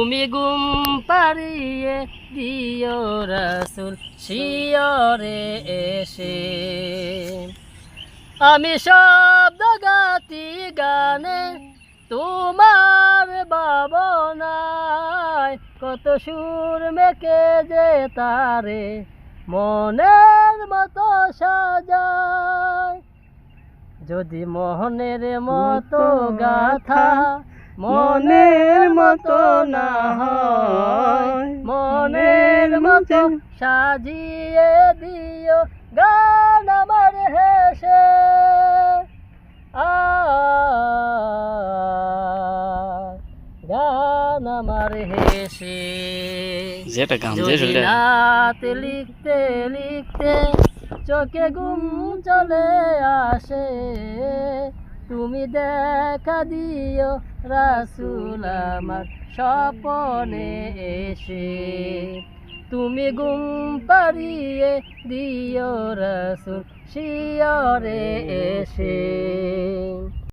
তুমি ঘুম পাড়িয়ে দিও রাসূল শিয়রে এসে। আমি শব্দ গাতি গানে তোমার ভাবনায়, কত সুর মেকে যে তারে মনের মতো সাজায়। যদি মোহনের মতো গাথা মনের মতো না হয়, মনের মতো সাজিয়ে দিও গান আমার হেসে। গান আমার হেসে। যেটা গান যদি রাতে লিখতে লিখতে চোখে ঘুম চলে আসে, তুমি দেখা দিও রাসূল আমার স্বপনে এসে। তুমি ঘুম পাড়িয়ে দিও রাসূল শিয়রে এসে।